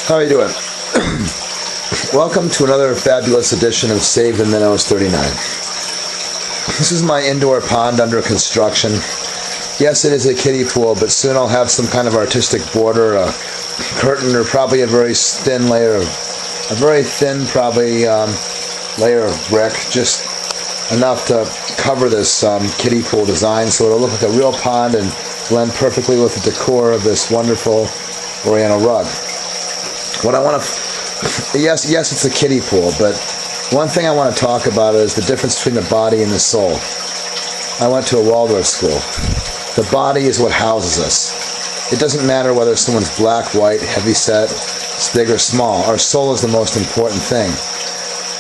How are you doing? Welcome to another fabulous edition of Save the Minnows 39. This is my indoor pond under construction. Yes, it is a kiddie pool, but soon I'll have some kind of artistic border, a curtain, or probably a very thin layer layer of brick, just enough to cover this kiddie pool design so it'll look like a real pond and blend perfectly with the decor of this wonderful Oriental rug. What I want to, yes, it's a kiddie pool, but one thing I want to talk about is the difference between the body and the soul. I went to a Waldorf school. The body is what houses us. It doesn't matter whether someone's black, white, heavy set, big or small. Our soul is the most important thing.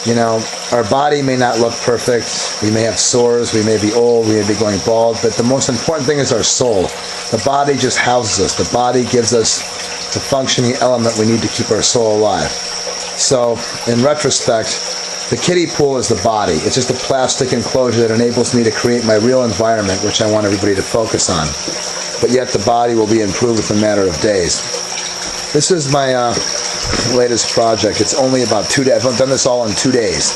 You know, our body may not look perfect. We may have sores. We may be old. We may be going bald. But the most important thing is our soul. The body just houses us. The body gives us the functioning element we need to keep our soul alive. So, in retrospect, the kiddie pool is the body. It's just a plastic enclosure that enables me to create my real environment, which I want everybody to focus on. But yet the body will be improved within a matter of days. This is my latest project. It's only about 2 days. I've done this all in 2 days.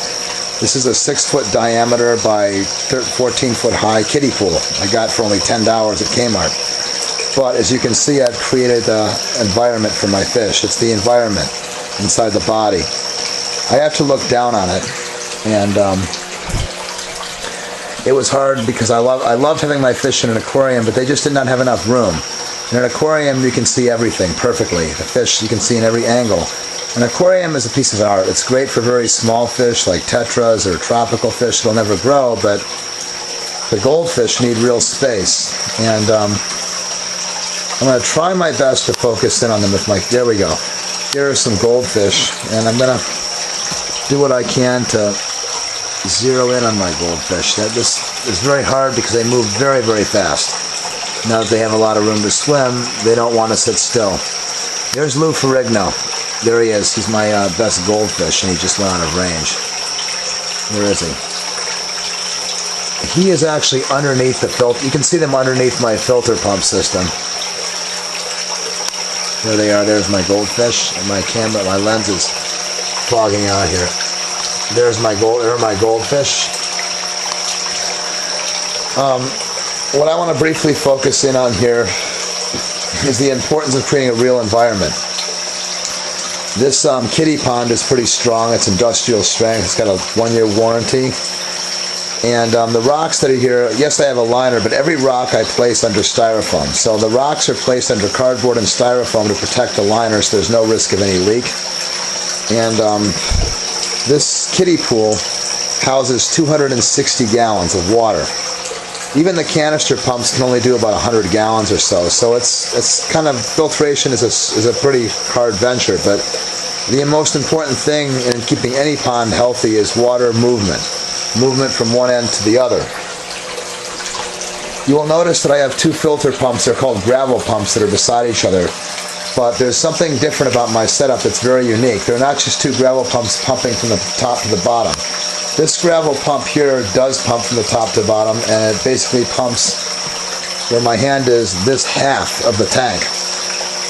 This is a 6-foot diameter by 14-foot high kiddie pool I got for only $10 at Kmart. But as you can see, I've created the environment for my fish. It's the environment inside the body. I have to look down on it, and it was hard because I loved having my fish in an aquarium, but they just did not have enough room. In an aquarium, you can see everything perfectly. The fish you can see in every angle. An aquarium is a piece of art. It's great for very small fish like tetras or tropical fish that'll never grow, but the goldfish need real space. And I'm going to try my best to focus in on them with my, there we go. Here are some goldfish, and I'm going to do what I can to zero in on my goldfish. This is very hard because they move very, very fast. Now that they have a lot of room to swim, they don't want to sit still. There's Lou Ferrigno. There he is. He's my best goldfish, and he just went out of range. Where is he? He is actually underneath the filter. You can see them underneath my filter pump system. There they are. There's my goldfish, and my camera, my lens is fogging out here. There are my goldfish. What I want to briefly focus in on here is the importance of creating a real environment. This kiddie pond is pretty strong. It's industrial strength. It's got a 1-year warranty. And the rocks that are here, yes, I have a liner, but every rock I place under styrofoam. So the rocks are placed under cardboard and styrofoam to protect the liner so there's no risk of any leak. And this kiddie pool houses 260 gallons of water. Even the canister pumps can only do about 100 gallons or so. So it's kind of, filtration is a pretty hard venture, but the most important thing in keeping any pond healthy is water movement. Movement from one end to the other. You will notice that I have 2 filter pumps. They're called gravel pumps that are beside each other. But there's something different about my setup that's very unique. They're not just 2 gravel pumps pumping from the top to the bottom. This gravel pump here does pump from the top to the bottom, and it basically pumps where my hand is, this half of the tank.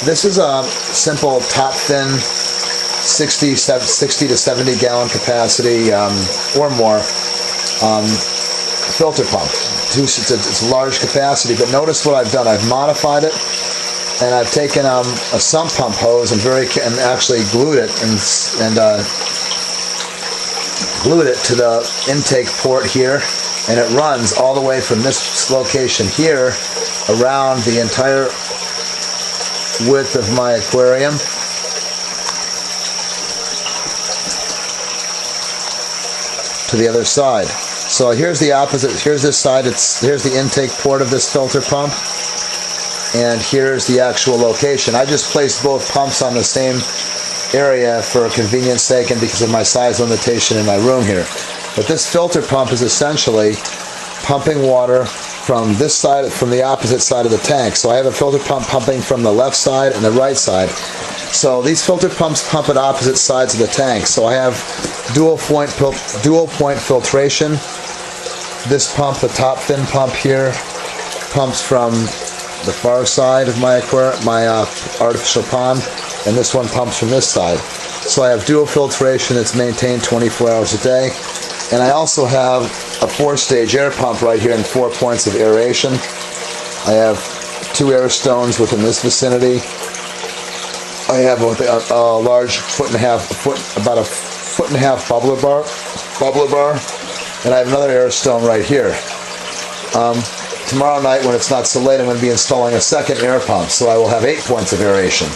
This is a simple top thin 60 to 70 gallon capacity or more filter pump. It's a large capacity, but notice what I've done. I've modified it, and I've taken a sump pump hose and actually glued it glued it to the intake port here, and it runs all the way from this location here around the entire width of my aquarium. To the other side. So here's the opposite. Here's this side. Here's the intake port of this filter pump, and here's the actual location. I just placed both pumps on the same area for convenience sake and because of my size limitation in my room here. But this filter pump is essentially pumping water from this side, from the opposite side of the tank. So I have a filter pump pumping from the left side and the right side. So these filter pumps pump at opposite sides of the tank. So I have dual point filtration. This pump, the top thin pump here, pumps from the far side of my artificial pond, and this one pumps from this side. So I have dual filtration that's maintained 24 hours a day. And I also have a 4-stage air pump right here and 4 points of aeration. I have 2 air stones within this vicinity. I have a large about a foot and a half bubbler bar, and I have another air stone right here. Tomorrow night when it's not so late, I'm going to be installing a second air pump, so I will have 8 points of aeration.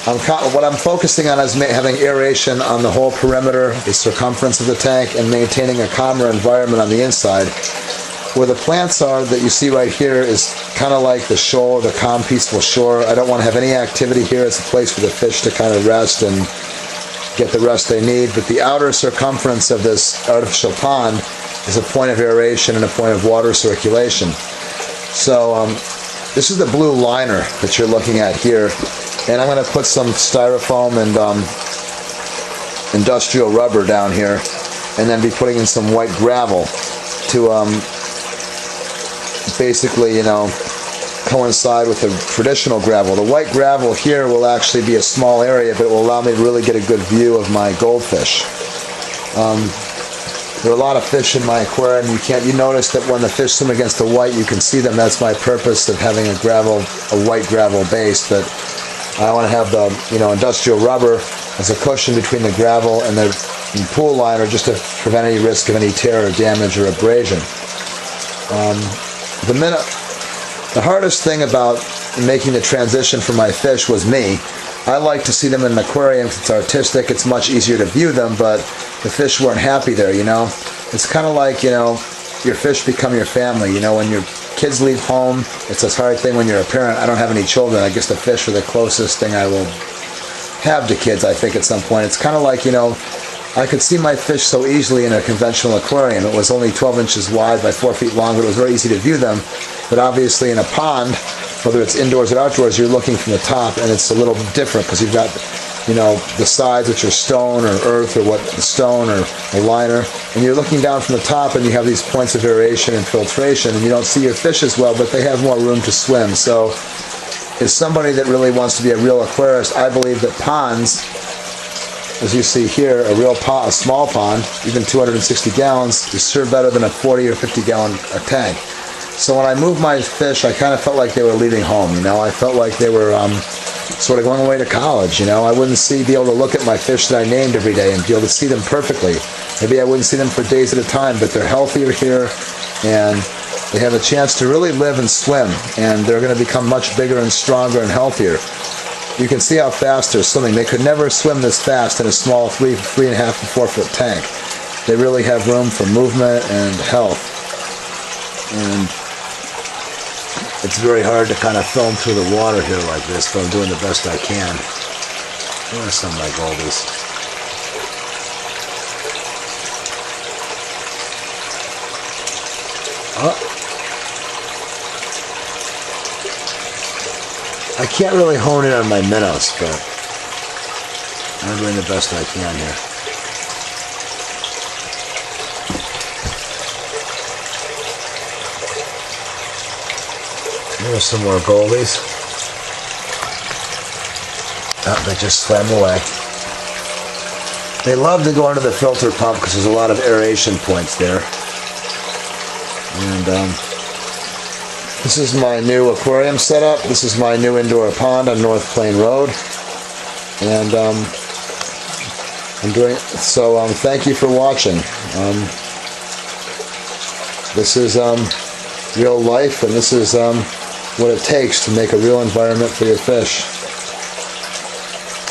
What I'm focusing on is having aeration on the whole perimeter, the circumference of the tank, and maintaining a calmer environment on the inside. Where the plants are that you see right here is kind of like the shore, the calm, peaceful shore. I don't want to have any activity here. It's a place for the fish to kind of rest and get the rest they need. But the outer circumference of this artificial pond is a point of aeration and a point of water circulation. So this is the blue liner that you're looking at here. And I'm going to put some styrofoam and industrial rubber down here, and then be putting in some white gravel to basically, coincide with the traditional gravel. The white gravel here will actually be a small area, but it will allow me to really get a good view of my goldfish. There are a lot of fish in my aquarium. You notice that when the fish swim against the white, you can see them. That's my purpose of having a white gravel base. But I want to have the industrial rubber as a cushion between the gravel and the pool liner, just to prevent any risk of any tear or damage or abrasion. The hardest thing about making the transition for my fish was me. I like to see them in an aquarium because it's artistic. It's much easier to view them, but the fish weren't happy there, It's kind of like, your fish become your family. When your kids leave home, it's a hard thing when you're a parent. I don't have any children. I guess the fish are the closest thing I will have to kids, I think, at some point. It's kind of like, I could see my fish so easily in a conventional aquarium. It was only 12 inches wide by 4 feet long, but it was very easy to view them. But obviously in a pond, whether it's indoors or outdoors, you're looking from the top, and it's a little different because you've got, the sides, which are stone or earth or stone or a liner, and you're looking down from the top, and you have these points of aeration and filtration, and you don't see your fish as well, but they have more room to swim. So as somebody that really wants to be a real aquarist, I believe that ponds, as you see here, a small pond, even 260 gallons, is sure better than a 40 or 50 gallon tank. So when I moved my fish, I kind of felt like they were leaving home. I felt like they were sort of going away to college. I wouldn't be able to look at my fish that I named every day and be able to see them perfectly. Maybe I wouldn't see them for days at a time, but they're healthier here, and they have a chance to really live and swim, and they're going to become much bigger and stronger and healthier. You can see how fast they're swimming. They could never swim this fast in a small 3.5 to 4 foot tank. They really have room for movement and health. And it's very hard to kind of film through the water here like this, but I'm doing the best I can. Where are some of my goldies? I can't really hone in on my minnows, but I'm doing the best I can here. There's some more goldies. Oh, they just swam away. They love to go under the filter pump because there's a lot of aeration points there. And this is my new aquarium setup. This is my new indoor pond on North Plain Road. And I'm doing so. Thank you for watching. This is real life, and this is what it takes to make a real environment for your fish.